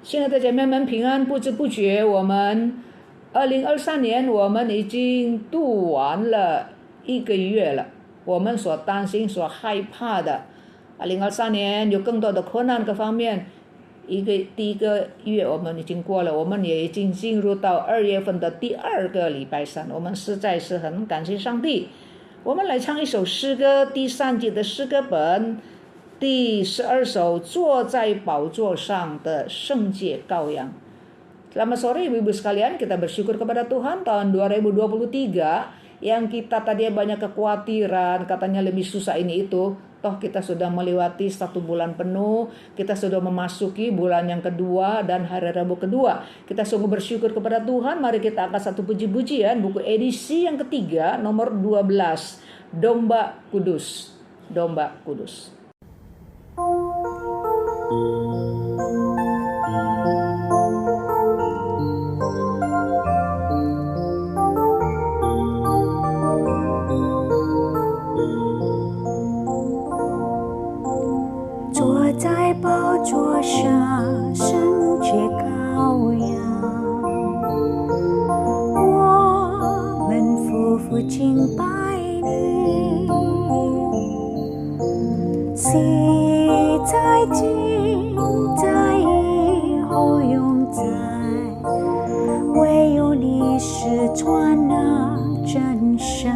亲爱的姐妹们平安，不知不觉我们2023年我们已经度完了1个月了。我们所担心所害怕的2023年有更多的困难各方面，第一个月我们已经过了，我们也已经进入到2月份的第2个礼拜三，我们实在是很感谢上帝。我们来唱一首诗歌，第3节的诗歌本第12首，坐在宝座上的圣洁羔羊。Selamat sore ibu-ibu sekalian, kita bersyukur kepada Tuhan tahun 2023 yang kita tadi banyak kekhawatiran, katanya lebih susah ini itu. Toh kita sudah melewati 1 bulan penuh, kita sudah memasuki bulan yang kedua dan hari Rabu kedua. Kita sungguh bersyukur kepada Tuhan. Mari kita angkat satu puji-pujian, buku edisi yang ketiga, nomor 12, Domba Kudus. Domba Kudus.在宝座上圣洁羔羊，我们夫妇敬拜你，昔在今在以后永在，唯有你是传那真神。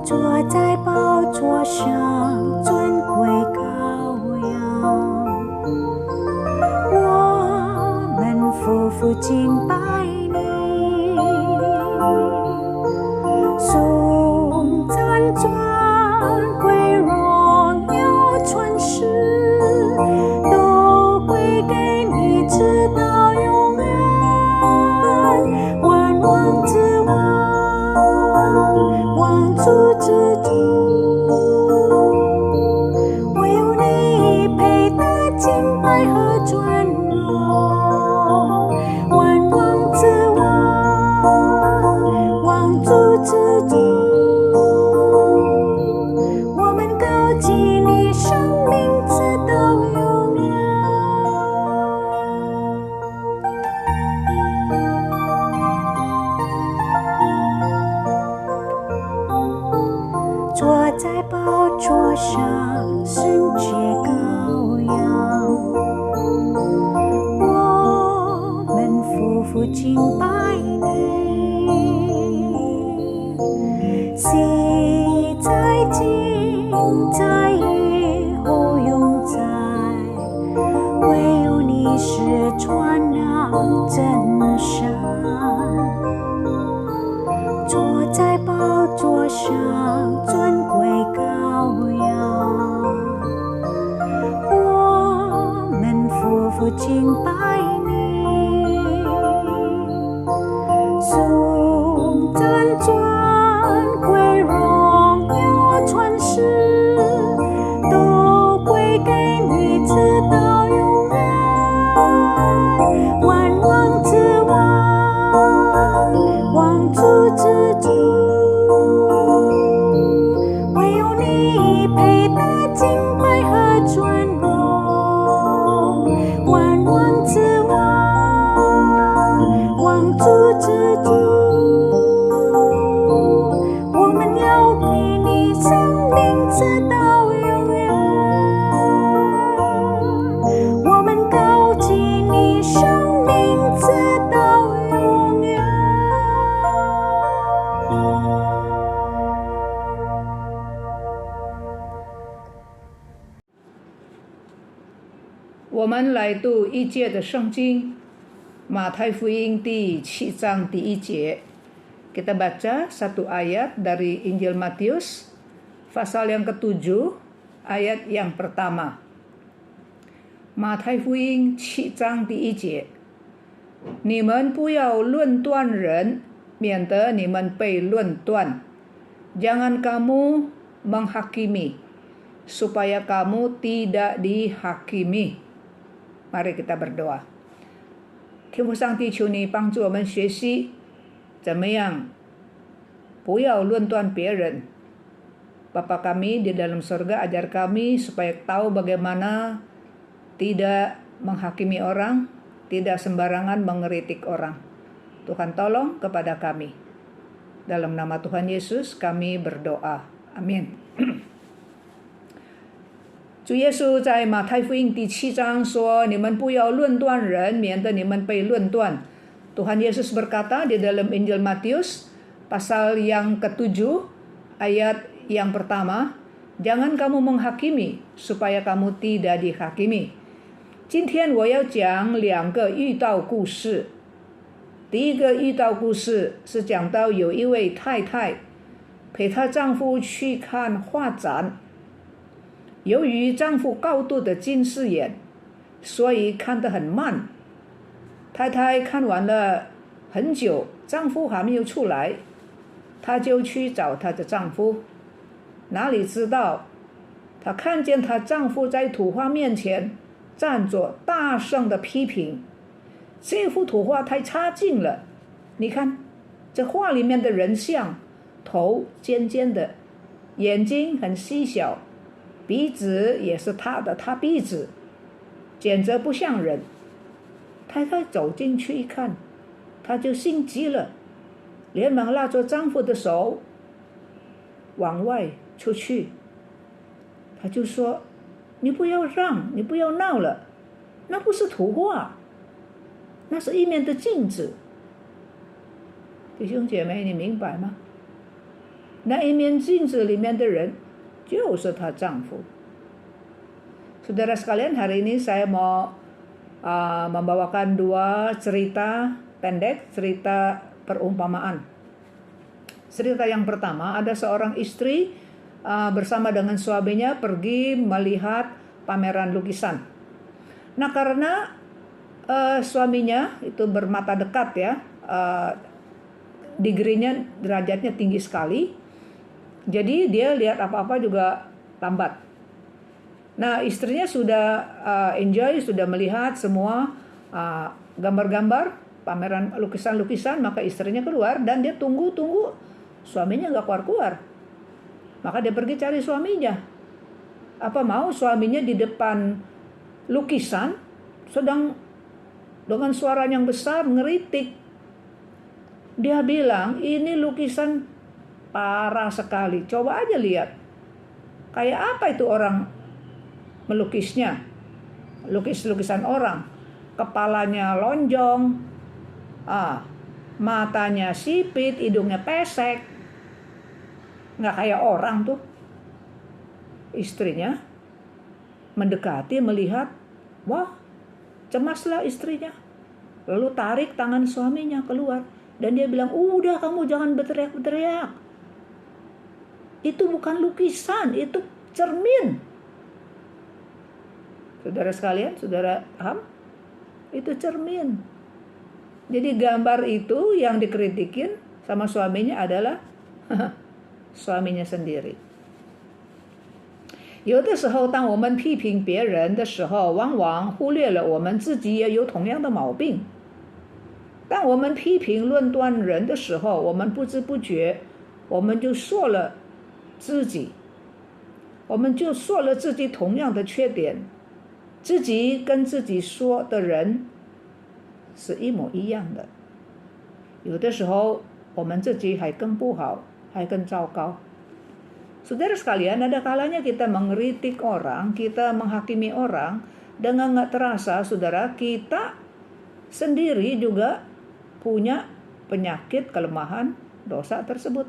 坐在宝座上尊贵羔羊，我们夫妇敬拜你，颂赞尊贵荣耀传世，都归给你直到永远，万王之王，王主之主，唯有你配得敬拜和尊荣，万王之王，王主之主，我们高举你生命直到永远。坐在宝座上圣洁羔羊，我们夫妇敬拜你，昔在今在以后永在，唯有你是传那真神。坐在宝座上尊贵羔羊，我们夫妇敬拜你，颂赞尊贵荣耀传世，都归给你直到永远，万王之王，王主之主，唯有你配得敬拜和尊荣，万王之王，王主之主，我们要给你生命直到永远，我们高举你生命直到永远。我们来读1节的圣经，马太福音第7章第1节. Kita baca satu ayat dari Injil Matius, pasal yang ke-7, ayat yang pertama. 马太福音7章第1节，你们不要论断人，免得你们被论断。Jangan kamu menghakimi, supaya kamu tidak dihakimi. Mari kita berdoa. 天父上帝，求你帮助我们学习怎么样不要论断别人，Bapa kami di dalam surga, ajar kami supaya tahu bagaimana tidak menghakimi orang, tidak sembarangan mengeritik orang. Tuhan tolong kepada kami. Dalam nama Tuhan Yesus kami berdoa. Amin. 主耶稣在马太福音第7章说，你们不要论断人，免得你们被论断。Tuhan Yesus berkata di dalam Injil Matius pasal yang ke-7 ayat yang pertama, jangan kamu menghakimi supaya kamu tidak dihakimi. 今天我要讲2个喻道故事。第一个喻道故事是讲到有一位太太陪她丈夫去看画展，由于丈夫高度的近视眼，所以看得很慢。太太看完了很久，丈夫还没有出来，她就去找她的丈夫。哪里知道，她看见她丈夫在图画面前站着，大声的批评，这幅图画太差劲了。你看，这画里面的人像，头尖尖的，眼睛很细小，鼻子也是塌的塌鼻子，简直不像人。太太走进去一看，她就心急了，连忙拉着丈夫的手往外出去。她就说，你不要让，你不要闹了，那不是图画，那是一面的镜子。弟兄姐妹，你明白吗？那一面镜子里面的人就是她丈夫。Saudara sekalian, hari ini saya mau membawakan 2 cerita pendek, cerita perumpamaan. Cerita yang pertama, ada seorang istri bersama dengan suaminya pergi melihat pameran lukisan. Nah, karena suaminya itu bermata dekat ya, degree-nya, derajatnya tinggi sekali, jadi dia lihat apa-apa juga lambat. Nah, istrinya sudah enjoy, sudah melihat semua gambar-gambar, pameran lukisan-lukisan, maka istrinya keluar dan dia tunggu, suaminya nggak keluar-keluar. Maka dia pergi cari suaminya. Apa mau suaminya di depan lukisan sedang dengan suara yang besar ngeritik. Dia bilang, ini lukisan parah sekali, coba aja lihat. Kayak apa itu orang melukisnya, lukisan orang, kepalanya lonjong, matanya sipit, hidungnya pesek, nggak kayak orang tuh. Istrinya mendekati, melihat, wah, cemaslah istrinya, lalu tarik tangan suaminya keluar, dan dia bilang, udah kamu jangan berteriak-teriak, itu bukan lukisan, itu cermin. Saudara sekalian, saudara paham? Itu cermin. Jadi gambar itu yang dikritikin sama suaminya adalah suaminya sendiri. 有的时候当我们批评别人的时候，往往忽略了我们自己也有同样的毛病。当我们批评论断人的时候，我们不知不觉我们就说了自己，我们就说了自己同样的缺点。自己跟自己说的人是一模一样的，有的时候我们自己还更不好，还更糟糕。Saudara sekalian, ada kalanya kita mengkritik orang, kita menghakimi orang, dengan nggak terasa, saudara, kita sendiri juga punya penyakit, kelemahan, dosa tersebut.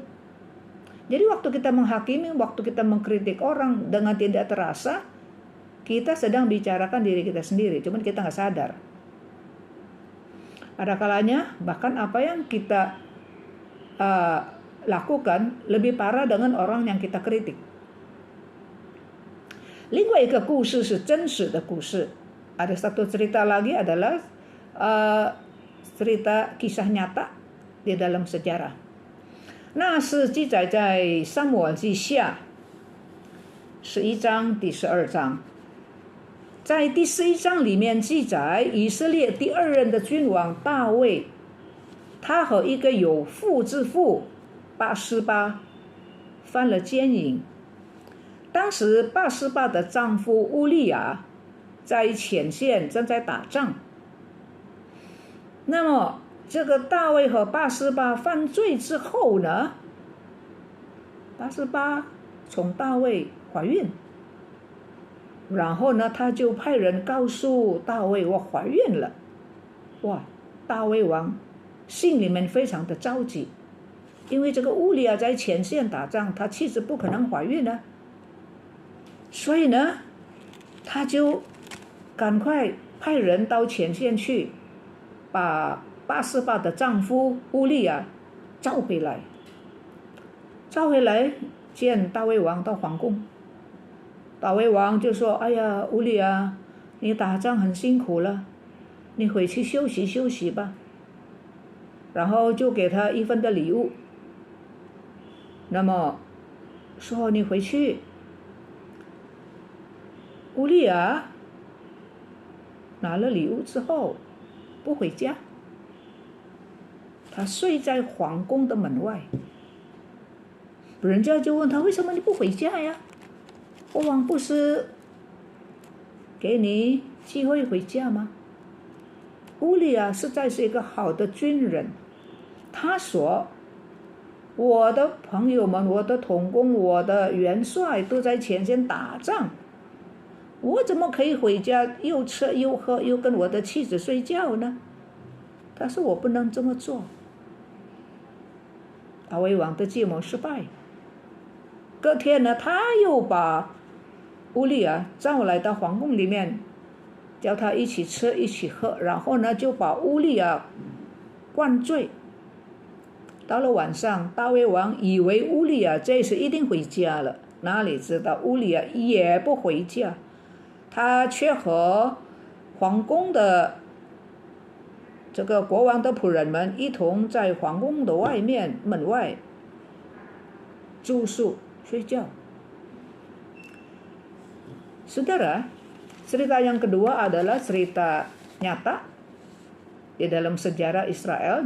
Jadi waktu kita menghakimi, waktu kita mengkritik orang dengan tidak terasa, kita sedang bicarakan diri kita sendiri, cuman kita nggak sadar. Ada kalanya bahkan apa yang kita lakukan lebih parah dengan orang yang kita kritik. 另外一个故事是真实的故事. Ada satu cerita lagi adalah cerita kisah nyata di dalam sejarah. 那是记载在撒母耳记下11章第12章。在第11章里面记载，以色列第2任的君王大卫，他和一个有妇之妇拔示巴犯了奸淫。当时拔示巴的丈夫乌利亚在前线正在打仗。那么这个大卫和拔示巴犯罪之后呢，拔示巴从大卫怀孕，然后呢他就派人告诉大卫我怀孕了。哇，大卫王心里面非常的着急，因为这个乌利亚在前线打仗，他妻子不可能怀孕呢，所以呢他就赶快派人到前线去把拔示巴的丈夫乌利亚召回来见大卫王到皇宫。大卫王就说，哎呀，乌利亚，你打仗很辛苦了，你回去休息休息吧。然后就给他一份的礼物，那么说你回去。乌利亚拿了礼物之后不回家，他睡在皇宫的门外。人家就问他，为什么你不回家呀？国王不是给你机会回家吗？乌利亚实在是一个好的军人，他说，我的朋友们，我的同工，我的元帅都在前线打仗，我怎么可以回家又吃又喝又跟我的妻子睡觉呢？他说我不能这么做。大卫王的计谋失败。隔天呢，他又把乌利亚召来到皇宫里面，叫他一起吃一起喝，然后呢就把乌利亚灌醉。到了晚上，大卫王以为乌利亚这次一定回家了，哪里知道乌利亚也不回家，他却和皇宫的这个国王的仆人们一同在皇宫的外面门外住宿睡觉。Saudara, cerita yang kedua adalah cerita nyata di dalam sejarah Israel,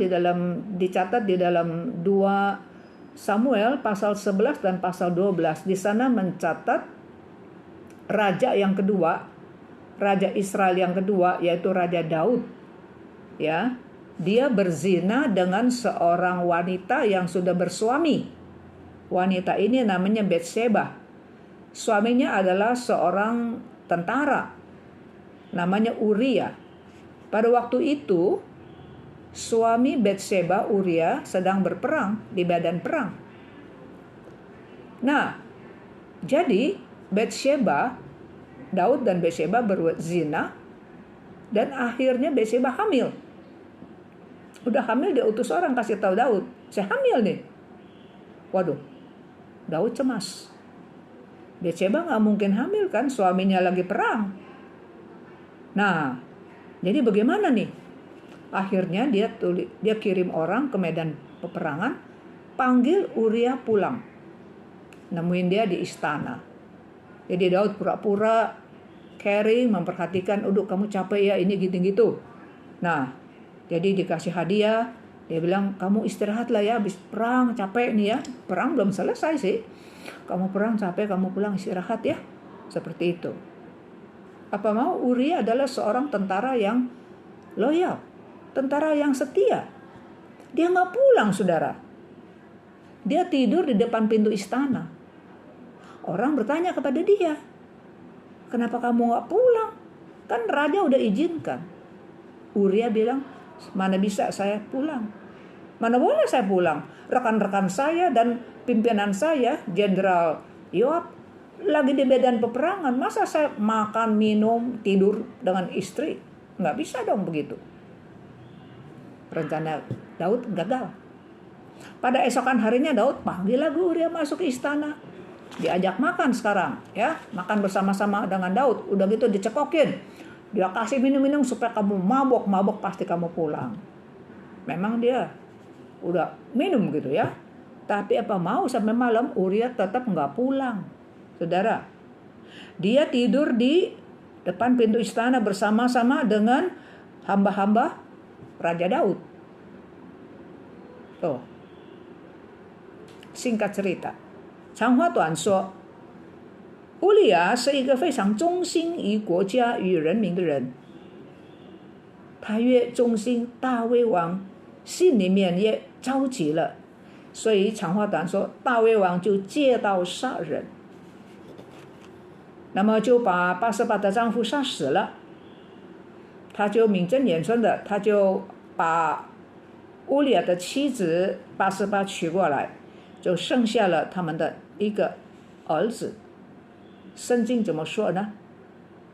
dicatat di dalam 2 Samuel pasal 11 dan pasal 12. Di sana mencatat raja yang kedua, raja Israel yang kedua, yaitu Raja Daud. Ya, dia berzina dengan seorang wanita yang sudah bersuami. Wanita ini namanya Batseba. Suaminya adalah seorang tentara, namanya Uria. Pada waktu itu, suami Batseba, Uria, sedang berperang di medan perang. Nah, jadi Batseba, Daud dan Batseba berzina, dan akhirnya Batseba hamil. Udah hamil, dia utus orang kasih tahu Daud, saya hamil nih. Waduh, Daud cemas. Batseba nggak mungkin hamil kan, suaminya lagi perang. Nah, jadi bagaimana nih? Akhirnya dia kirim orang ke medan peperangan, panggil Uria pulang. Nemuin dia di istana. Jadi Daud pura-pura caring, memperhatikan, "Udah kamu capek ya, ini gitu-gitu." Nah, jadi dikasih hadiah. Dia bilang, "Kamu istirahatlah ya, habis perang capek nih ya. Perang belum selesai sih. Kamu perang capek, kamu pulang istirahat ya." Seperti itu. Apa mau, Uria adalah seorang tentara yang loyal, tentara yang setia. Dia nggak pulang, saudara. Dia tidur di depan pintu istana. Orang bertanya kepada dia, "Kenapa kamu nggak pulang? Kan raja udah izinkan." Uria bilang, "Mana bisa saya pulang? Mana boleh saya pulang? Rekan-rekan saya dan pimpinan saya, Jenderal Yoab, lagi di medan peperangan. Masa saya makan, minum, tidur dengan istri? Nggak bisa dong begitu." Rencana Daud gagal. Pada esokan harinya Daud panggil lagi Uria masuk ke istana. Diajak makan sekarang, ya, makan bersama-sama dengan Daud. Udah gitu dicekokin. Dia kasih minum-minum supaya kamu mabok pasti kamu pulang. Memang dia udah minum gitu ya. Tapi apa mau, sampai malam Uria tetap nggak pulang. Saudara, dia tidur di depan pintu istana bersama-sama dengan hamba-hamba Raja Daud. Tuh. Singkat cerita, 长话短说，乌利亚是一个非常忠心于国家与人民的人，他越忠心，大卫王心里面也着急了，所以长话短说，大卫王就借刀杀人，那么就把巴设巴的丈夫杀死了。他就名正言顺的，他就把乌利亚的妻子巴设巴娶过来，就剩下了他们的一个儿子。圣经怎么说呢？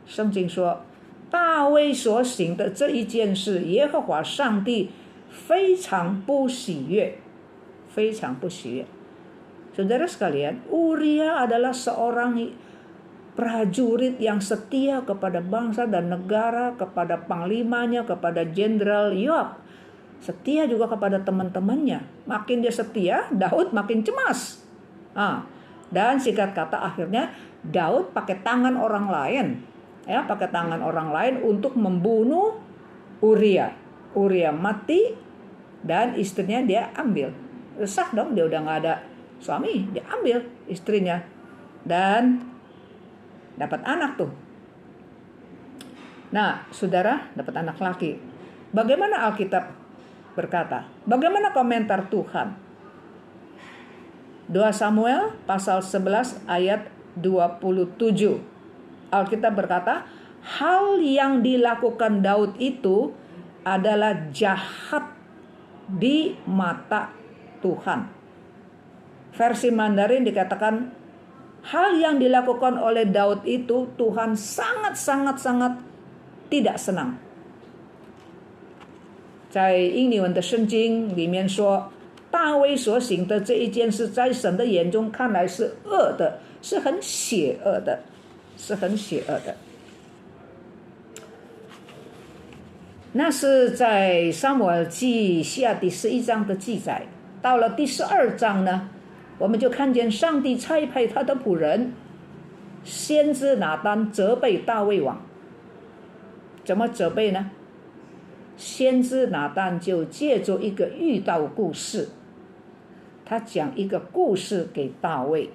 圣经说，大卫所行的这一件事，耶和华上帝非常不喜悦，非常不喜悦。Saudara sekalian, Uria adalah seorang prajurit yang setia kepada bangsa dan negara, kepada panglimanya, kepada jenderal Yoab. Setia juga kepada teman-temannya. Makin dia setia, Daud makin cemas. Dan singkat kata akhirnya Daud pakai tangan orang lain, pakai tangan orang lain untuk membunuh Uria. Uria mati dan istrinya dia ambil. Resah dong, dia udah nggak ada suami, dia ambil istrinya dan dapat anak tuh. Nah, saudara, dapat anak laki. Bagaimana Alkitab berkata? Bagaimana komentar Tuhan? 2 Samuel pasal 11 ayat 27. Alkitab berkata, hal yang dilakukan Daud itu adalah jahat di mata Tuhan. Versi Mandarin dikatakan, hal yang dilakukan oleh Daud itu Tuhan sangat tidak senang。在英文的圣经里面说，大卫所行的这一件事，在神的眼中看来是恶的，是很邪恶的，是很邪恶的。那是在撒母耳记下第11章的记载。到了第12章呢，我们就看见上帝差派他的仆人先知拿单责备大卫王。怎么责备呢？先知拿单就借着一个喻道故事，他讲一个故事给大卫。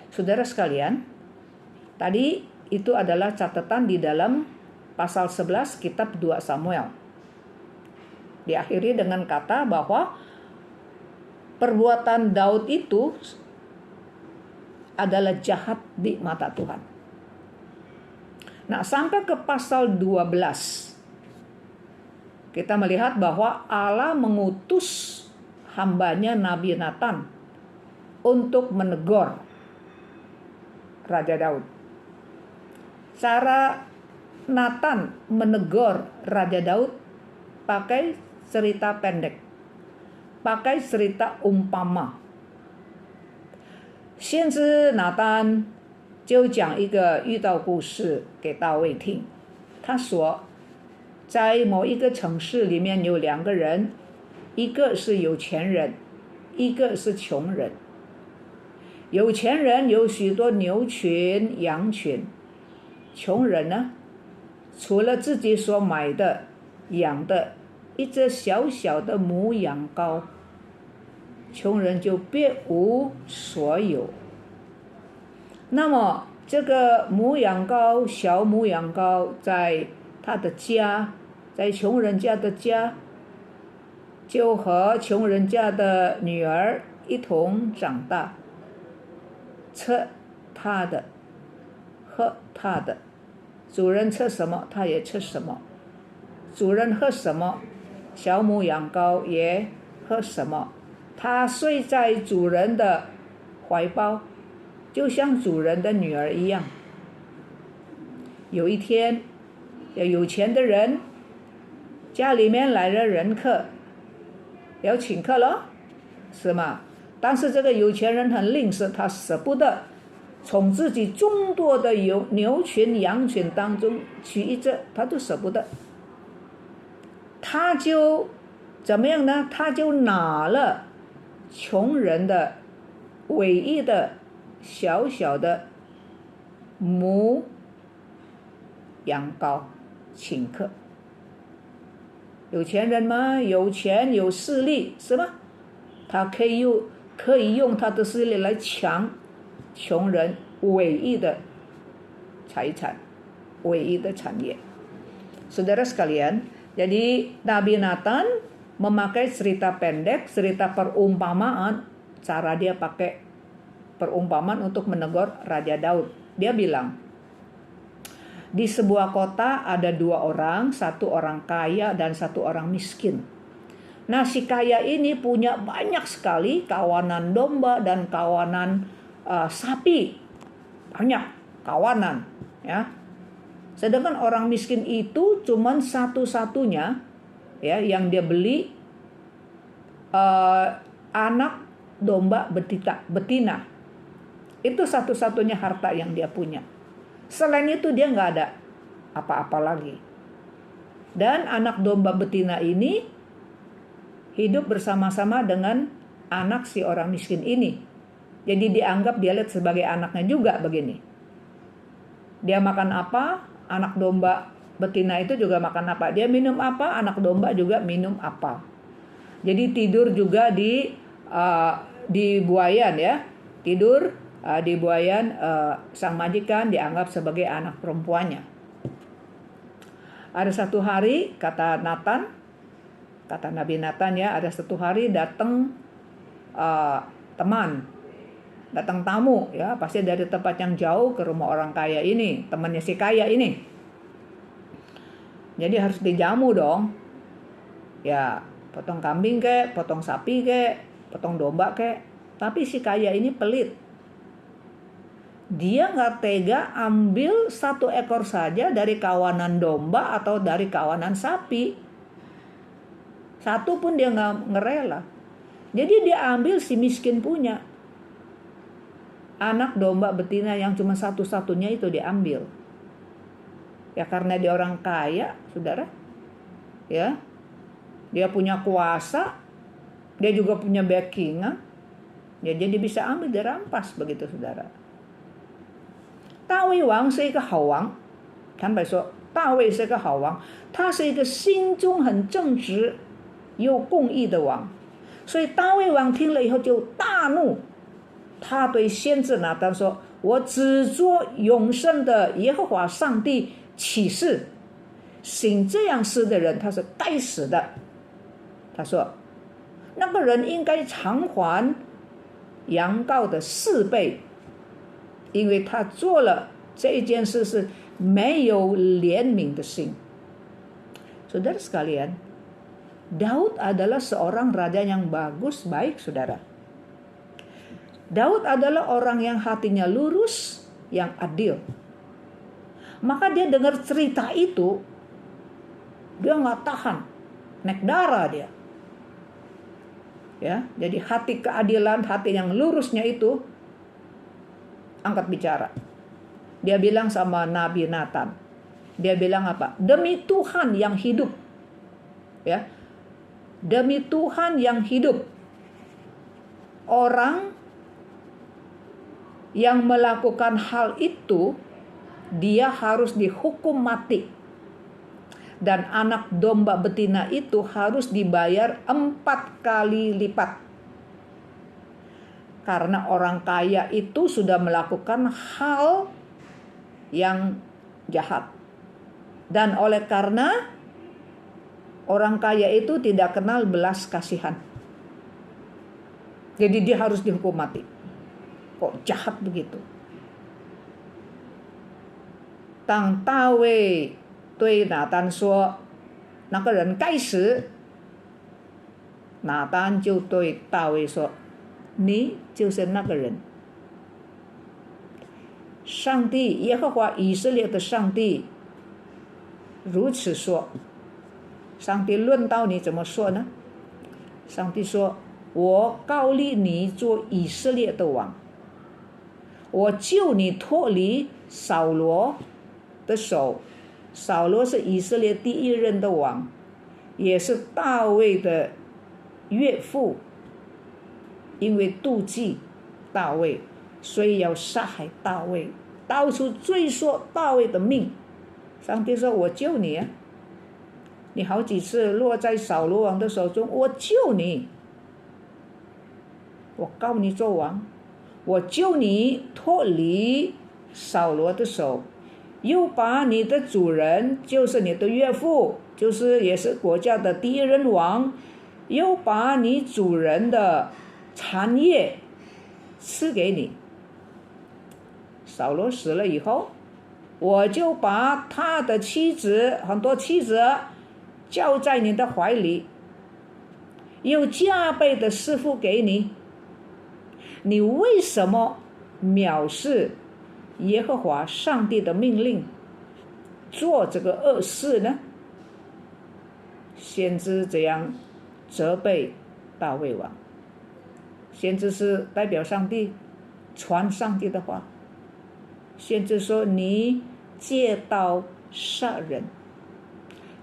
Saudara sekalian, tadi itu adalah catatan di dalam pasal 11 kitab 2 Samuel. Diakhiri dengan kata bahwa perbuatan Daud itu adalah jahat di mata Tuhan. Nah, sampai ke pasal 12 kita melihat bahwa Allah mengutus hambanya Nabi Nathan untuk menegur Raja Daud. Cara Nathan menegur Raja Daud pakai cerita pendek, pakai cerita umpama。先知拿单就讲一个喻道故事给大卫听。他说，在某一个城市里面有2个人，一个是有钱人，一个是穷人。有钱人有许多牛群、羊群，穷人呢，除了自己所买的、养的一只小小的母羊羔，穷人就别无所有。那么这个母羊羔，小母羊羔，在他的家，在穷人家的家，就和穷人家的女儿一同长大，吃他的，喝他的，主人吃什么他也吃什么，主人喝什么小母羊羔也喝什么。他睡在主人的怀抱，就像主人的女儿一样。有一天，有钱的人家里面来了人客，要请客了，是吗？但是这个有钱人很吝啬，他舍不得从自己众多的牛群羊群当中取一只，他都舍不得。他就怎么样呢？他就拿了穷人的唯一的小小的母羊羔请客。有钱人嘛，有钱有势力，是吧？他可以用他的势力来抢穷人唯一的财产，唯一的产业. Saudara sekalian, jadi Nabi Nathan memakai cerita pendek, cerita perumpamaan, cara dia pakai perumpamaan untuk menegur Raja Daud. Dia bilang, di sebuah kota ada 2 orang, 1 orang kaya dan 1 orang miskin. Nah, si kaya ini punya banyak sekali kawanan domba dan kawanan sapi. Banyak kawanan, ya. Sedangkan orang miskin itu cuman satu-satunya ya yang dia beli anak domba betina. Itu satu-satunya harta yang dia punya. Selain itu dia nggak ada apa-apa lagi. Dan anak domba betina ini hidup bersama-sama dengan anak si orang miskin ini. Jadi dianggap dia lihat sebagai anaknya juga begini. Dia makan apa? Anak domba betina itu juga makan apa? Dia minum apa? Anak domba juga minum apa? Jadi tidur juga di buayan ya. Tidur di buayan sang majikan dianggap sebagai anak perempuannya. Ada satu hari kata Nabi Nathan ya, ada satu hari datang datang tamu ya, pasti dari tempat yang jauh ke rumah orang kaya ini, temannya si kaya ini. Jadi harus dijamu dong. Ya, potong kambing kek, potong sapi kek, potong domba kek. Tapi si kaya ini pelit. Dia nggak tega ambil 1 ekor saja dari kawanan domba atau dari kawanan sapi. 1 pun dia nggak ngerela. Jadi dia ambil si miskin punya. Anak domba betina yang cuma satu-satunya itu diambil. Ya karena dia orang kaya, saudara. Ya, dia punya kuasa, dia juga punya backingan. Ya, jadi bisa ambil, dirampas begitu, saudara. 大卫王是一个好王，坦白说，大卫是个好王，他是一个心中很正直又公义的王。所以大卫王听了以后就大怒。他对先知拿单说：“我只做永生的耶和华上帝起誓，行这样事的人，他是该死的。”他说：“那个人应该偿还羊羔的4倍，因为他做了这一件事是没有怜悯的心。” Saudara sekalian, Daud adalah seorang raja yang bagus, baik, saudara. Daud adalah orang yang hatinya lurus, yang adil. Maka dia dengar cerita itu, dia nggak tahan, naik darah dia. Ya, jadi hati keadilan, hati yang lurusnya itu angkat bicara. Dia bilang sama Nabi Nathan. Dia bilang apa? Demi Tuhan yang hidup. Ya. Demi Tuhan yang hidup. Orang yang melakukan hal itu, dia harus dihukum mati. Dan anak domba betina itu harus dibayar 4 kali lipat. Karena orang kaya itu sudah melakukan hal yang jahat. Dan oleh karena orang kaya itu tidak kenal belas kasihan. Jadi dia harus dihukum mati. Kok jahat begitu? 当大卫对拿单说那个人该死，拿单就对大卫说，你就是那个人。上帝耶和华以色列的上帝如此说。上帝论到你怎么说呢？上帝说，我膏立你做以色列的王，我救你脱离扫罗的手。扫罗是以色列第1任的王，也是大卫的岳父，因为妒忌大卫，所以要杀害大卫，到处追索大卫的命。上帝说，我救你啊，你好几次落在扫罗王的手中，我救你，我膏你做王，我救你脱离扫罗的手，又把你的主人，就是你的岳父，就是也是国家的第一任王，又把你主人的产业赐给你。扫罗死了以后，我就把他的妻子，很多妻子交在你的怀里，又加倍的赐福给你。你为什么藐视耶和华上帝的命令，做这个恶事呢？先知这样责备大卫王。先知是代表上帝，传上帝的话。先知说，你借刀杀人，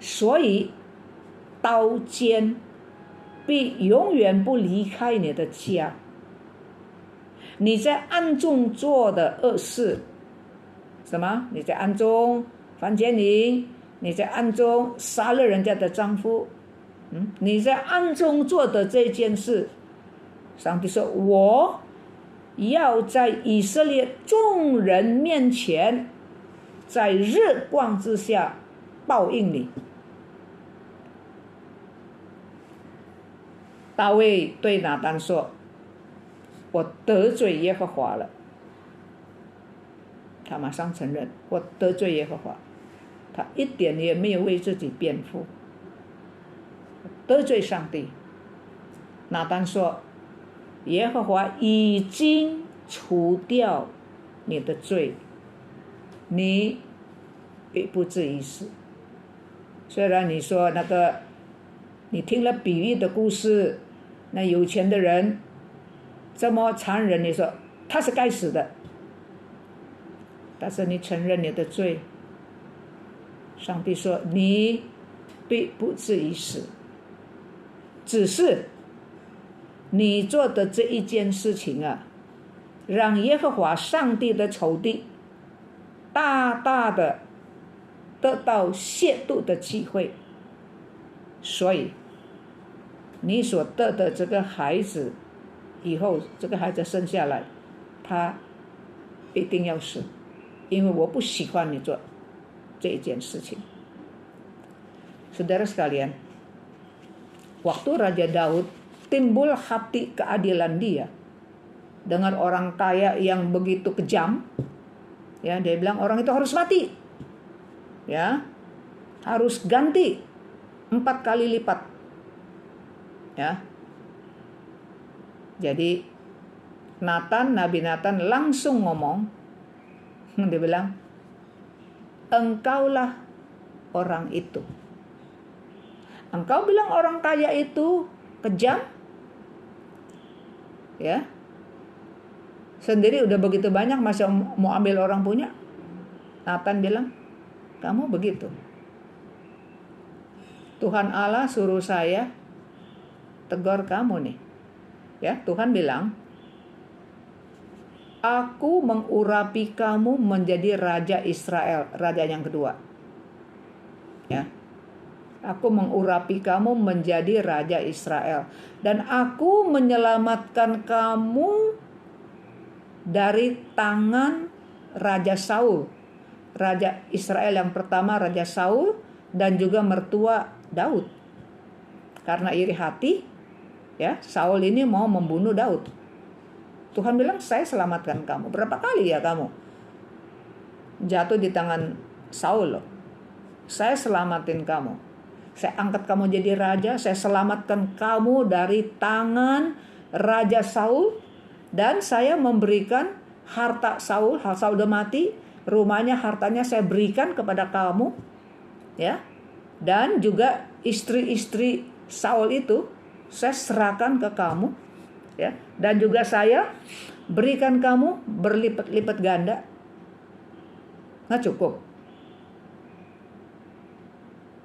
所以刀剑必永远不离开你的家。你在暗中做的恶事，什么？你在暗中犯奸淫，你在暗中杀了人家的丈夫，你在暗中做的这件事，上帝说，我要在以色列众人面前，在日光之下报应你。大卫对拿单说，我得罪耶和华了。他马上承认，我得罪耶和华，他一点也没有为自己辩护，得罪上帝。拿单说，耶和华已经除掉你的罪，你必不至于死。虽然你说那个，你听了比喻的故事，那有钱的人这么残忍，你说他是该死的，但是你承认你的罪，上帝说你必不至于死，只是你做的这一件事情啊，让耶和华上帝的仇敌大大的得到亵渎的机会，所以你所得的这个孩子，以后这个孩子生下来，他一定要死，因为我不喜欢你做这一件事情。Saudara sekalian, waktu Raja Daud timbul hati keadilan dia dengan orang kaya yang begitu kejam, ya, dia bilang orang itu harus mati, ya, harus ganti 4 kali lipat, ya. Jadi Nabi Nathan langsung ngomong, dia bilang, engkaulah orang itu. Engkau bilang orang kaya itu kejam, ya, sendiri udah begitu banyak masih mau ambil orang punya. Nathan bilang, kamu begitu. Tuhan Allah suruh saya tegur kamu nih, ya. Tuhan bilang, aku mengurapi kamu menjadi raja Israel, raja yang kedua, ya. Aku mengurapi kamu menjadi raja Israel, dan aku menyelamatkan kamu dari tangan Raja Saul, raja Israel yang pertama, Raja Saul, dan juga mertua Daud. Karena iri hati, ya, Saul ini mau membunuh Daud. Tuhan bilang, saya selamatkan kamu. Berapa kali ya kamu jatuh di tangan Saul loh. Saya selamatin kamu. Saya angkat kamu jadi raja, saya selamatkan kamu dari tangan Raja Saul, dan saya memberikan harta Saul udah mati, rumahnya, hartanya saya berikan kepada kamu, ya. Dan juga istri-istri Saul itu saya serahkan ke kamu, ya. Dan juga saya berikan kamu berlipat-lipat ganda. Nggak cukup.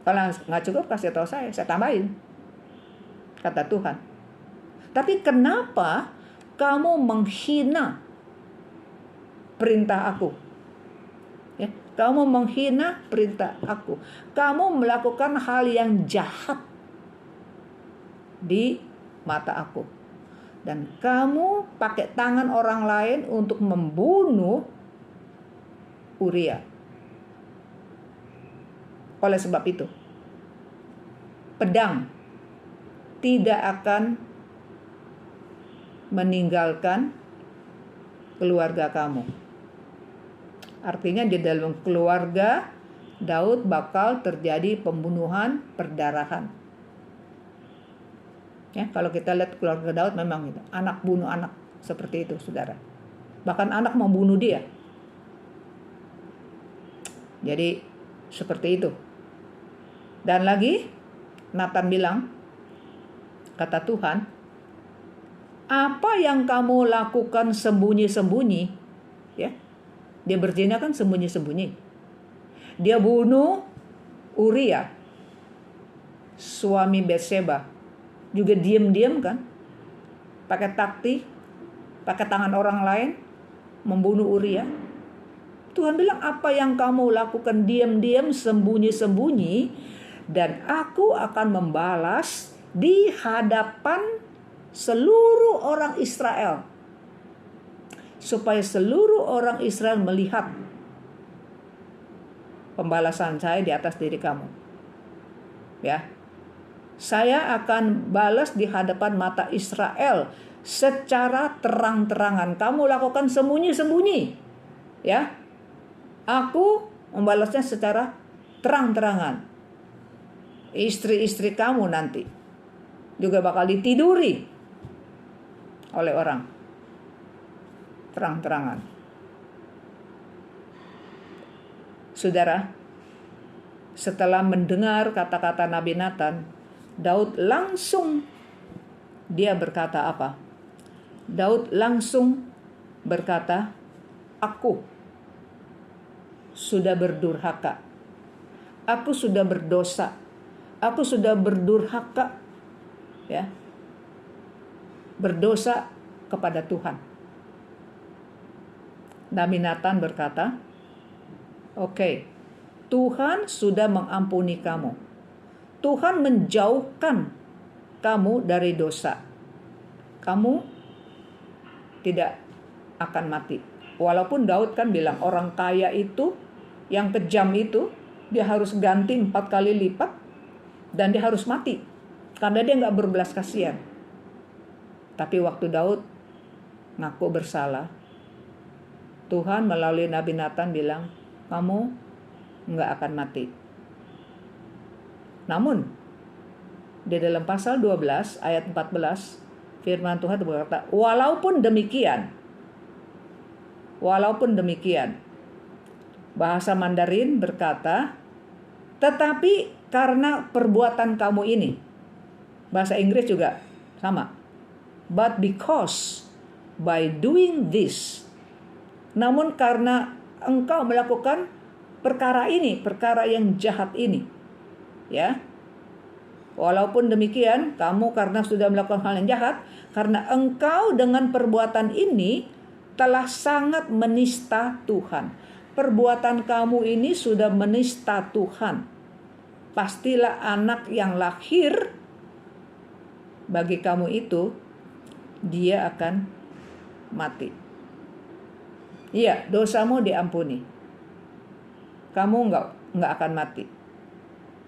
Kalau nggak cukup, kasih tahu saya tambahin, kata Tuhan. Tapi kenapa kamu menghina perintah aku? Ya, kamu menghina perintah aku. Kamu melakukan hal yang jahat di mata aku. dan kamu pakai tangan orang lain untuk membunuh Uria. Oleh sebab itu, pedang tidak akan meninggalkan keluarga kamu. Artinya di dalam keluarga Daud bakal terjadi pembunuhan perdarahan. Ya, kalau kita lihat keluarga Daud memang gitu, anak bunuh anak seperti itu, saudara. Bahkan anak membunuh dia. Jadi seperti itu. Dan lagi Nathan bilang, kata Tuhan, apa yang kamu lakukan sembunyi-sembunyi, ya, dia berzina kan sembunyi-sembunyi. Dia bunuh Uria, suami Batseba, juga diam-diam kan, pakai taktik, pakai tangan orang lain, membunuh Uria. Tuhan bilang, apa yang kamu lakukan diam-diam, sembunyi-sembunyi, dan aku akan membalas di hadapan seluruh orang Israel, supaya seluruh orang Israel melihat pembalasan saya di atas diri kamu. Ya, saya akan balas di hadapan mata Israel secara terang-terangan. Kamu lakukan sembunyi-sembunyi, ya. Aku membalasnya secara terang-terangan. Istri-istri kamu nanti juga bakal ditiduri oleh orang terang-terangan. Saudara, setelah mendengar kata-kata Nabi Nathan, Daud langsung dia berkata apa? Daud langsung berkata, aku sudah berdurhaka. Aku sudah berdosa. Aku sudah berdurhaka, ya. Berdosa kepada Tuhan. Nabi Nathan berkata, oke, Tuhan sudah mengampuni kamu. Tuhan menjauhkan kamu dari dosa. Kamu tidak akan mati. Walaupun Daud kan bilang orang kaya itu, yang kejam itu, dia harus ganti 4 kali lipat dan dia harus mati karena dia nggak berbelas kasihan. Tapi waktu Daud ngaku bersalah, Tuhan melalui Nabi Nathan bilang, kamu nggak akan mati. Namun di dalam pasal 12 ayat 14 firman Tuhan berkata, walaupun demikian, bahasa Mandarin berkata, tetapi karena perbuatan kamu ini. Bahasa Inggris juga sama. But because by doing this, namun karena engkau melakukan perkara ini, perkara yang jahat ini, ya. Walaupun demikian, kamu karena sudah melakukan hal yang jahat, karena engkau dengan perbuatan ini telah sangat menista Tuhan. Perbuatan kamu ini sudah menista Tuhan. Pastilah anak yang lahir bagi kamu itu, dia akan mati. Iya, dosamu diampuni. Kamu nggak akan mati.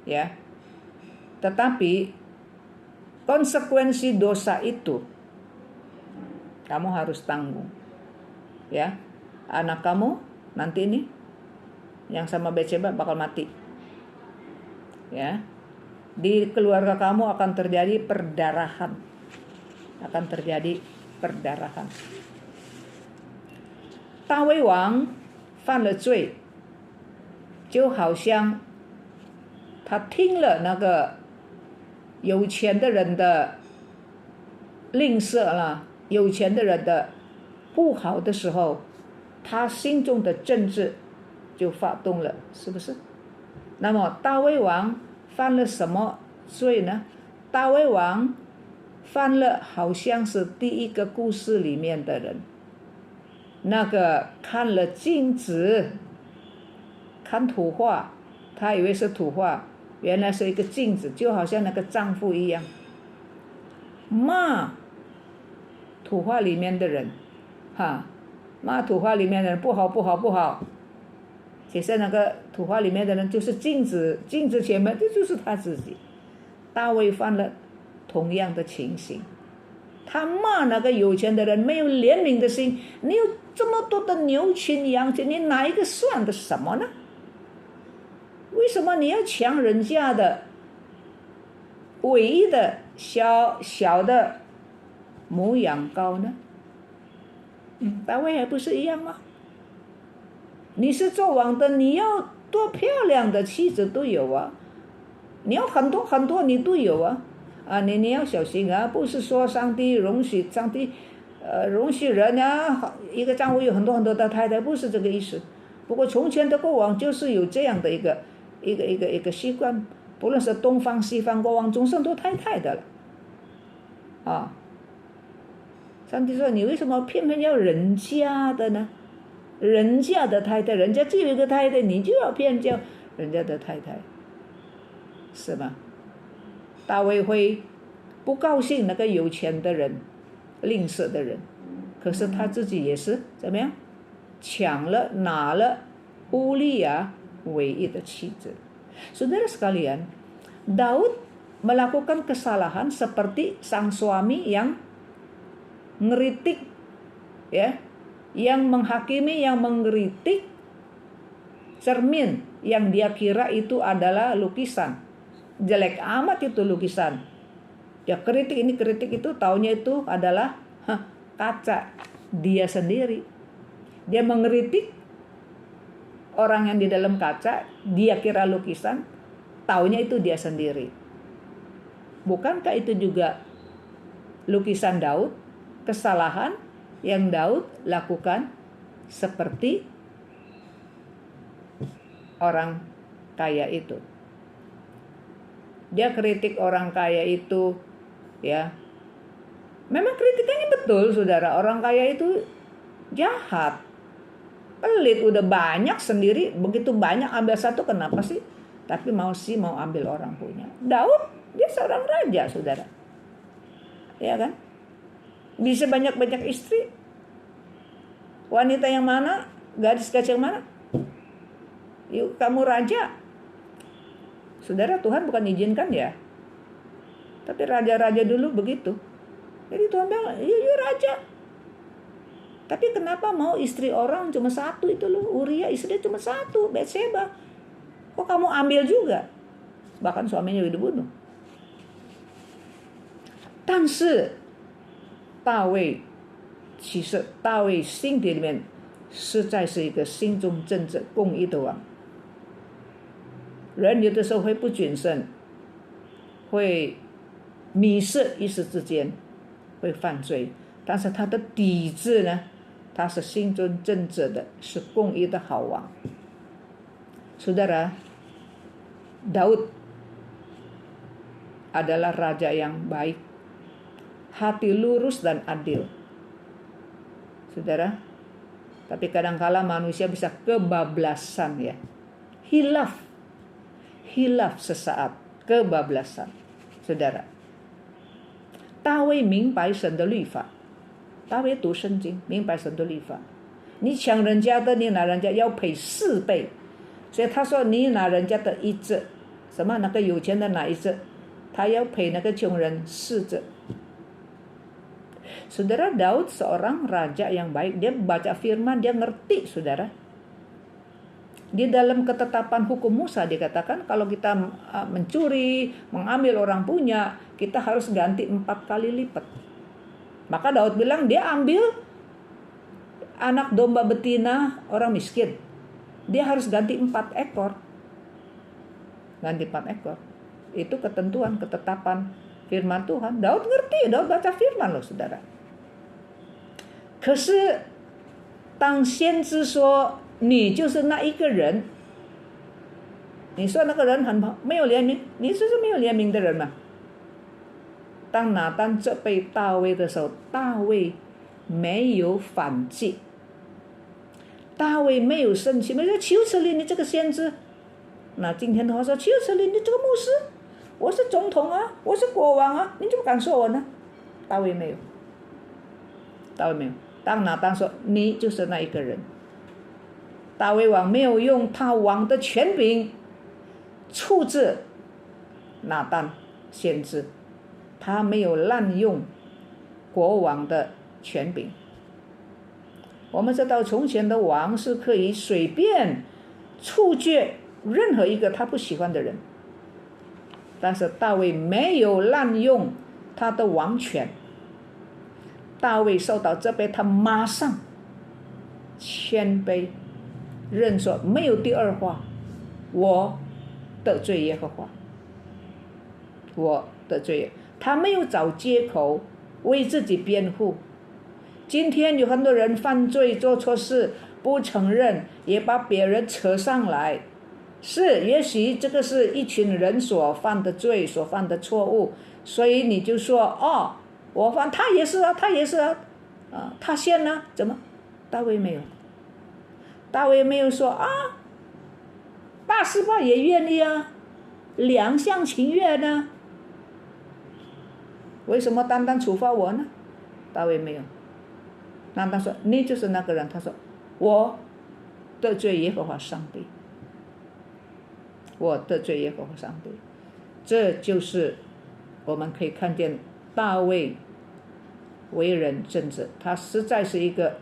Ya. Tetapi konsekuensi dosa itu kamu harus tanggung. Ya. Anak kamu nanti ini yang sama Batseba bakal mati. Ya. Di keluarga kamu akan terjadi perdarahan. Akan terjadi perdarahan. 大卫王犯了罪，就好像他听了那个有钱的人的吝啬啦，有钱的人的不好的时候，他心中的政治就发动了，是不是？那么大卫王犯了什么罪呢？大卫王犯了好像是第一个故事里面的人，那个看了镜子，看图画，他以为是图画，原来是一个镜子，就好像那个丈夫一样，骂土话里面的人，骂土话里面的人不好不好不好。其实那个土话里面的人就是镜子前面，这就是他自己。大卫犯了同样的情形，他骂那个有钱的人没有怜悯的心。你有这么多的牛群羊群，你哪一个算的什么呢？为什么你要抢人家的唯一的小的母羊羔呢？大卫还不是一样吗？你是做王的，你要多漂亮的妻子都有啊，你要很多很多你都有啊，你要小心啊，不是说上帝容许人啊，一个丈夫有很多很多的太太，不是这个意思。不过从前的国王就是有这样的一个习惯，不论是东方西方国王总是很多太太的了。上帝说你为什么偏偏要人家的呢？人家的太太，人家只有一个太太，你就要偏叫人家的太太，是吗？大卫会不高兴那个有钱的人，吝啬的人，可是他自己也是怎么样？拿了乌利亚唯一的妻子。Saudara sekalian, Daud melakukan kesalahan seperti sang suami yang ngeritik, ya, yang menghakimi, yang mengkritik cermin yang dia kira itu adalah lukisan. Jelek amat itu lukisan. Dia kritik ini kritik itu, taunya itu adalah kaca dia sendiri. Dia mengkritik orang yang di dalam kaca, dia kira lukisan, taunya itu dia sendiri. Bukankah itu juga lukisan Daud, kesalahan yang Daud lakukan seperti orang kaya itu? Dia kritik orang kaya itu, ya. Memang kritikannya betul, saudara. Orang kaya itu jahat, pelit, udah banyak sendiri, begitu banyak ambil satu, kenapa sih? Tapi mau ambil orang punya. Daud, dia seorang raja, saudara. Ya kan? Bisa banyak-banyak istri. Wanita yang mana? Gadis-gadis yang mana? Yuk, kamu raja. Saudara, Tuhan bukan izinkan ya. Tapi raja-raja dulu begitu. Jadi Tuhan bilang, yuk raja. Tapi kenapa mau istri orang cuma satu itu loh? Uria istrinya cuma satu, Batseba. Kok kamu ambil juga? Bahkan suaminya dibunuh. 但是大卫其实大卫心底里面实在是一个心中正直公义的王。人有的时候会不谨慎，会迷失，一时之间会犯罪，但是他的底子呢，他是心中正直的，是公义的好王。Saudara, Daud adalah raja yang baik, hati lurus dan adil. Saudara, tapi kadangkala manusia bisa kebablasan ya. Hilaf sesaat, kebablasan. Saudara, 大卫明白神的律法，大卫读圣经，明白神的律法。你抢人家的，你拿人家要赔4倍。所以他说你拿人家的1只，什么那个有钱的拿1只，他要赔那个穷人4只。Saudara, Daud seorang raja yang baik, dia baca firman, dia ngerti, saudara. Di dalam ketetapan hukum Musa dikatakan kalau kita mencuri, mengambil orang punya, kita harus ganti 4 kali lipat. Maka Daud bilang dia ambil anak domba betina orang miskin. Dia harus ganti 4 ekor. Ganti 4 ekor. Itu ketentuan, ketetapan firman Tuhan. Daud ngerti, Daud baca firman loh, saudara. 可是当先知说你就是那一个人，你说那个人很没有怜悯，你就是没有怜悯的人嘛。当拿单责备大卫的时候，大卫没有反击，大卫没有生气，没有求此你这个先知。那今天的话说，求此你这个牧师，我是总统啊，我是国王啊，你怎么敢说我呢？大卫没有。大卫没有。当拿单说你就是那一个人，大卫王没有用他王的权柄处置拿单先知，他没有滥用国王的权柄。我们知道从前的王是可以随便处决任何一个他不喜欢的人，但是大卫没有滥用他的王权。大卫受到责备，他马上谦卑认说，没有第二话，我得罪耶和华，我得罪。他没有找借口为自己辩护。今天有很多人犯罪做错事不承认，也把别人扯上来，是也许这个是一群人所犯的罪，所犯的错误，所以你就说哦，我犯，他也是啊，他也是啊，他先啊，怎么？大卫没有，大卫没有说啊，大司马也愿意啊，两厢情愿呢，为什么单单处罚我呢？大卫没有，单单说你就是那个人。他说我得罪耶和华上帝，我得罪耶和华上帝。这就是我们可以看见大卫为人正直，他实在是一个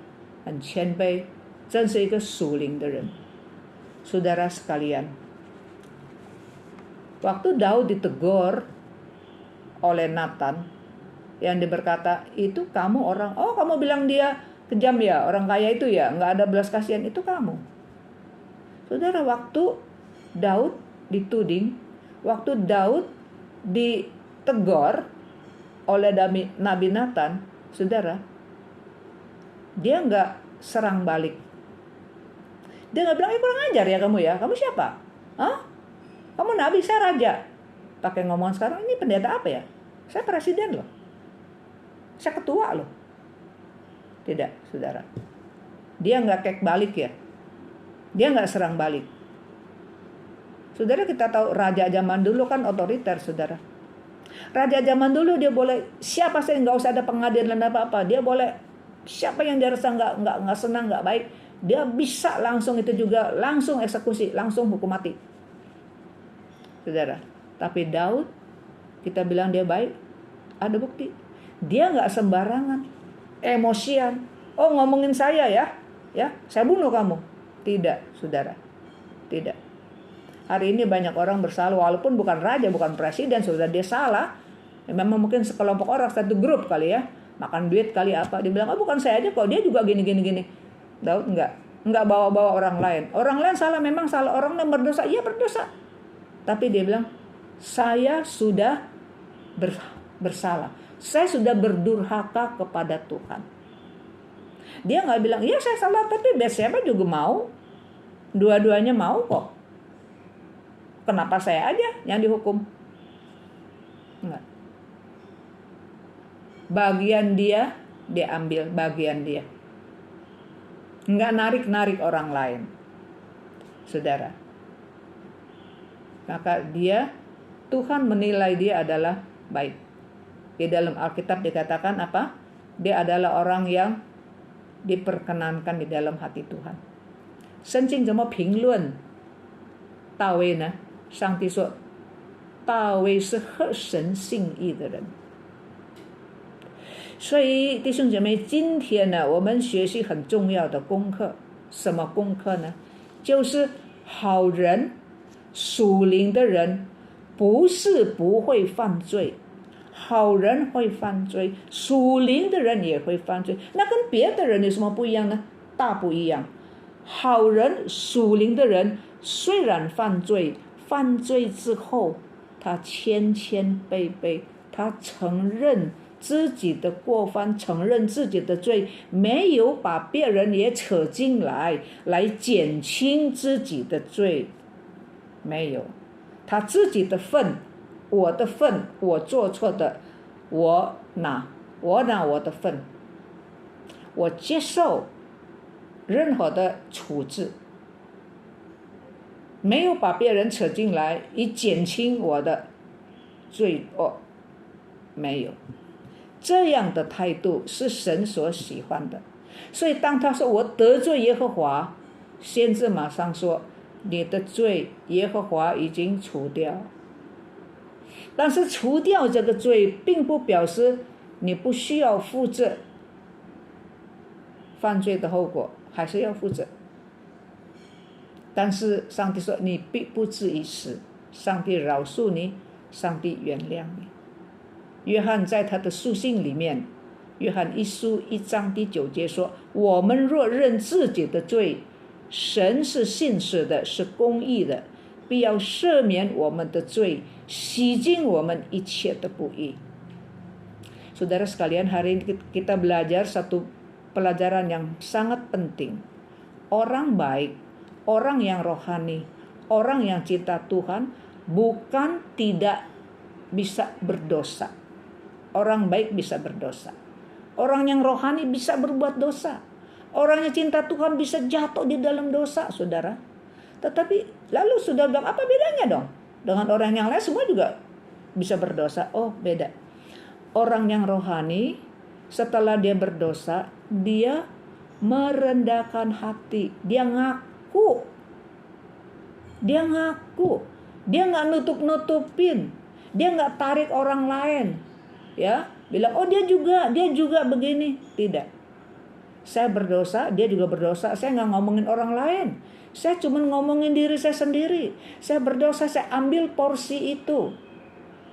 很谦卑，真是一个属灵的人。Saudara sekalian, waktu Daud ditegur oleh Nathan, yang dia berkata, itu kamu orang, oh kamu bilang dia kejam ya, orang kaya itu ya, nggak ada belas kasihan, itu kamu. Saudara, waktu Daud dituding, waktu Daud ditegur oleh Nabi Nathan, saudara, dia nggak serang balik. Dia nggak bilang, kurang ajar ya kamu ya, kamu siapa? Hah? Kamu nabi, saya raja. Pakai ngomong sekarang, ini pendeta apa ya? Saya presiden loh, saya ketua loh. Tidak, saudara. Dia nggak kek balik ya, dia nggak serang balik. Saudara, kita tahu raja zaman dulu kan otoriter, saudara. Raja zaman dulu dia boleh siapa saja, nggak usah ada pengadilan apa-apa, dia boleh siapa yang dia rasa nggak senang, nggak baik, dia bisa langsung itu juga langsung eksekusi, langsung hukum mati, saudara. Tapi Daud, kita bilang dia baik, ada bukti. Dia nggak sembarangan, emosian. Oh ngomongin saya ya, saya bunuh kamu. Tidak, saudara, tidak. Hari ini banyak orang bersalah, walaupun bukan raja, bukan presiden, saudara, dia salah. Memang mungkin sekelompok orang, satu grup kali ya, makan duit kali apa. Dia bilang, oh bukan saya aja kok, dia juga gini. Daud enggak bawa-bawa orang lain. Orang lain salah, memang salah. Orang yang berdosa, iya berdosa. Tapi dia bilang, saya sudah bersalah. Saya sudah berdurhaka kepada Tuhan. Dia nggak bilang, iya saya salah, tapi Batseba juga mau. Dua-duanya mau kok. Kenapa saya aja yang dihukum? Enggak. Bagian dia ambil bagian dia. Enggak narik-narik orang lain, saudara. Maka Tuhan menilai dia adalah baik. Di dalam Alkitab dikatakan apa? Dia adalah orang yang diperkenankan di dalam hati Tuhan. 圣经怎么评论大卫呢？上帝说，大卫是合神心意的人。所以弟兄姐妹，今天呢，我们学习很重要的功课。什么功课呢？就是好人、属灵的人不是不会犯罪，好人会犯罪，属灵的人也会犯罪。那跟别的人有什么不一样呢？大不一样。好人、属灵的人虽然犯罪，犯罪之后他谦卑卑，他承认自己的过犯，承认自己的罪，没有把别人也扯进来减轻自己的罪，没有。他自己的份，我的份，我做错的，我拿我的份，我接受任何的处置，没有把别人扯进来以减轻我的罪恶，没有。这样的态度是神所喜欢的。所以当他说我得罪耶和华，先知马上说你的罪耶和华已经除掉。但是除掉这个罪并不表示你不需要负责犯罪的后果，还是要负责。但是上帝说你必不至于死，上帝饶恕你，上帝原谅你。约翰在他的书信里面，约翰一书1章第9节说，我们若认自己的罪，神是信实的，是公义的，必要赦免我们的罪，洗净我们一切的不义。Saudara sekalian, hari ini kita belajar satu pelajaran yang sangat penting. Orang baik, orang yang rohani, orang yang cinta Tuhan bukan tidak bisa berdosa. Orang baik bisa berdosa. Orang yang rohani bisa berbuat dosa. Orang yang cinta Tuhan bisa jatuh di dalam dosa, saudara. Tetapi lalu saudara bilang, apa bedanya dong? Dengan orang yang lain semua juga bisa berdosa. Oh, beda. Orang yang rohani setelah dia berdosa, dia merendahkan hati. Dia ngaku. Dia nggak nutup-nutupin. Dia nggak tarik orang lain. Ya, bilang oh dia juga begini. Tidak. Saya berdosa, dia juga berdosa. Saya nggak ngomongin orang lain. Saya cuma ngomongin diri saya sendiri. Saya berdosa, saya ambil porsi itu.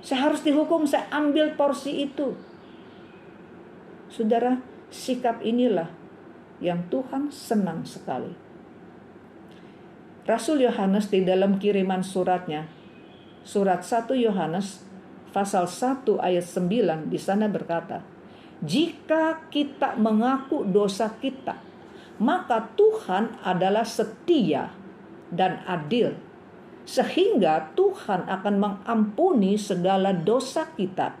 Saya harus dihukum, saya ambil porsi itu. Saudara, sikap inilah yang Tuhan senang sekali. Rasul Yohanes di dalam kiriman suratnya, surat 1 Yohanes pasal 1 ayat 9 di sana berkata, jika kita mengaku dosa kita, maka Tuhan adalah setia dan adil, sehingga Tuhan akan mengampuni segala dosa kita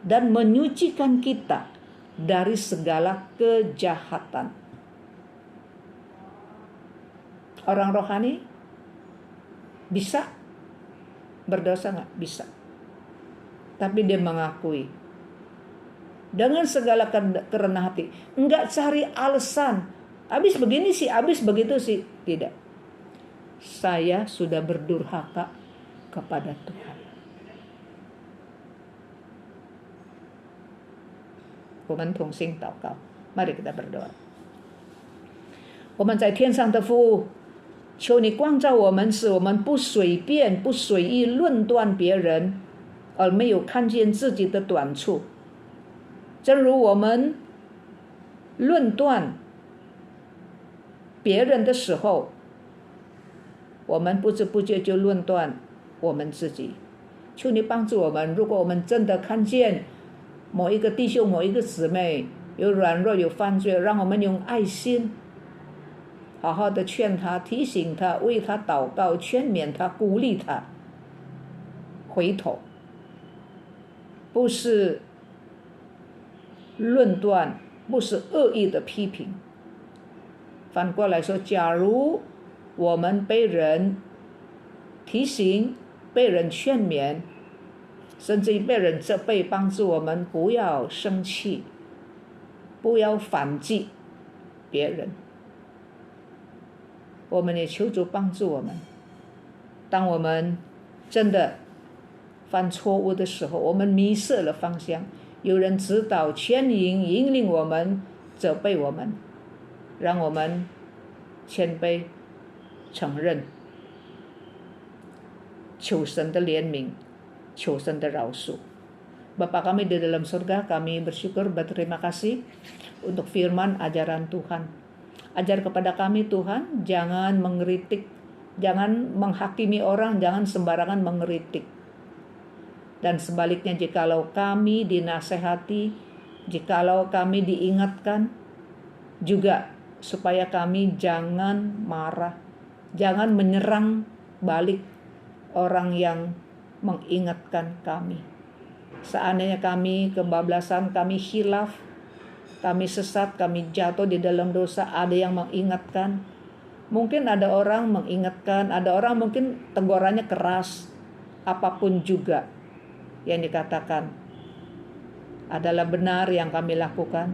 dan menyucikan kita dari segala kejahatan. Orang rohani bisa berdosa nggak? Bisa. Tapi dia mengakui dengan segala kerendahan hati, nggak cari alasan. Habis begini sih, habis begitu sih, tidak. Saya sudah berdurhaka kepada Tuhan. 我们同心祷告， mari kita berdoa. 我们在天上的父，求你光照我们，使我们不随便、不随意论断别人，而没有看见自己的短处。正如我们论断别人的时候，我们不知不觉就论断我们自己。求你帮助我们，如果我们真的看见某一个弟兄、某一个姊妹有软弱、有犯罪，让我们用爱心好好的劝他、提醒他、为他祷告、劝勉他、鼓励他回头，不是论断，不是恶意的批评。反过来说，假如我们被人提醒、被人劝勉，甚至于被人责备，帮助我们不要生气，不要反击别人。我们也求主帮助我们，当我们真的犯错误的时候，我们迷失了方向，有人指导、牵引、引领我们，责备我们，让我们谦卑承认，求神的怜悯，求神的饶恕。Bapa kami di dalam surga, kami bersyukur, berterima kasih untuk firman ajaran Tuhan. Ajar kepada kami Tuhan, jangan mengkritik, jangan menghakimi orang, jangan sembarangan mengkritik. Dan sebaliknya, jikalau kami dinasehati, jikalau kami diingatkan, juga supaya kami jangan marah, jangan menyerang balik orang yang mengingatkan kami. Seandainya kami kebablasan, kami khilaf, kami sesat, kami jatuh di dalam dosa, ada yang mengingatkan. Mungkin ada orang mengingatkan, ada orang mungkin tegurannya keras, apapun juga yang dikatakan. adalah benar yang kami lakukan.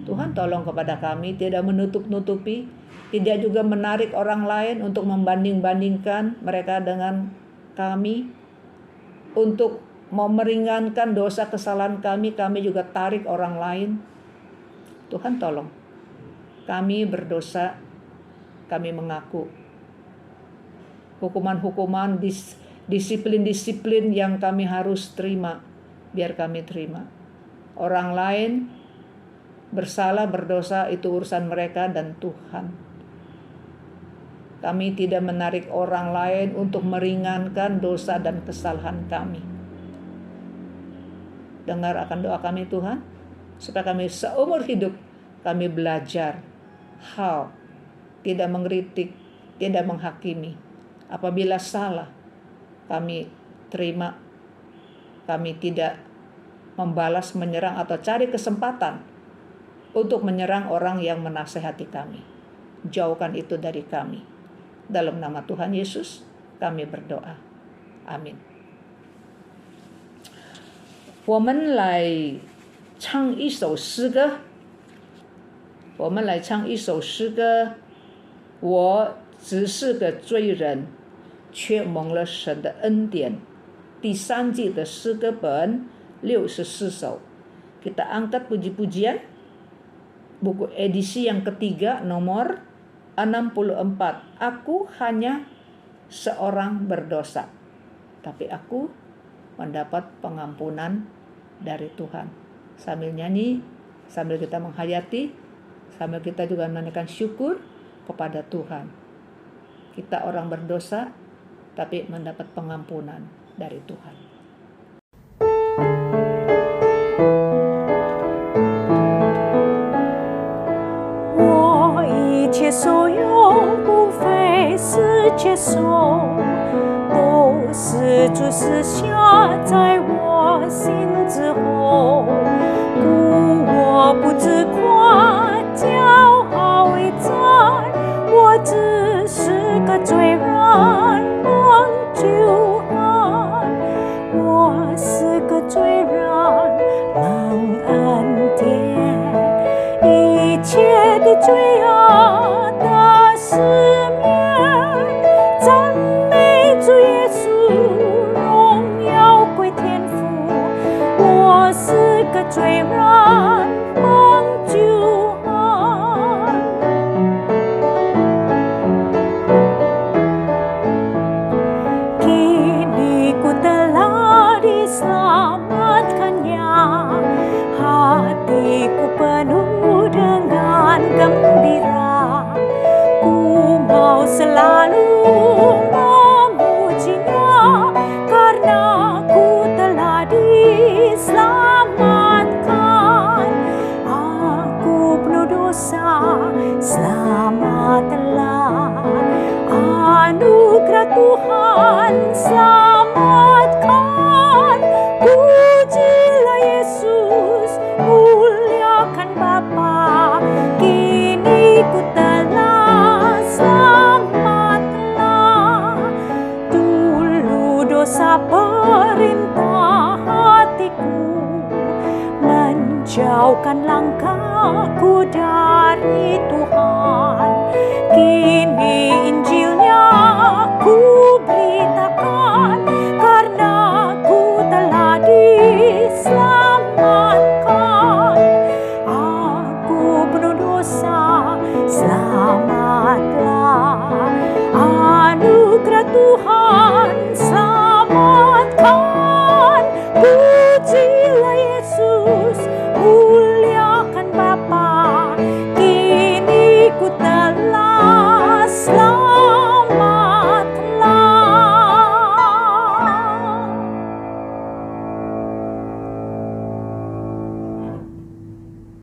Tuhan tolong kepada kami tidak menutup-nutupi, tidak juga menarik orang lain untuk membanding-bandingkan mereka dengan kami. Untuk mau meringankan dosa kesalahan kami juga tarik orang lain. Tuhan tolong. Kami berdosa, kami mengaku. Hukuman-hukuman, disiplin-disiplin yang kami harus terima, biar kami terima. Orang lain bersalah, berdosa, itu urusan mereka dan Tuhan. Kami tidak menarik orang lain untuk meringankan dosa dan kesalahan kami. Dengar akan doa kami Tuhan, supaya kami seumur hidup kami belajar how tidak mengkritik, tidak menghakimi. Apabila salah, kami terima, kami tidak membalas, menyerang atau cari kesempatan untuk menyerang orang yang menasehati kami. Jauhkan itu dari kami. Dalam nama Tuhan Yesus kami berdoa. Amin. 我们来唱一首诗歌。我只是个罪人，却蒙了神的恩典。第3季的诗歌本64首. Kita angkat puji-pujian buku edisi yang ketiga nomor 64. Aku hanya seorang berdosa, tapi aku mendapat pengampunan dari Tuhan. Sambil nyanyi, sambil kita menghayati, sambil kita juga menaikkan syukur kepada Tuhan. Kita orang berdosa, tapi mendapat pengampunan dari Tuhan. 我一切所有，无非是接受，都是主赐下在我心之后，故我不自夸，骄傲为在，我只是个罪人，蒙救恩，我是个罪人，蒙恩典，一切的罪恶的赦免，赞美主耶稣，荣耀归天父。我是个罪人，蒙救恩。Kini ku telah diselamatkannya, hatiku penuh dengan gembira. Ku mau selalu memujinya, karena ku telah diselamatkan. Aku penuh dosa, selamatlah. Anugerah Tuhan, selamatkan. Pujilah Yesus, muliakan Bapa. Kini ku telah selamatlah. Dulu dosa perintah hatiku, menjauhkan langkahku dari Tuhan. Kini Injil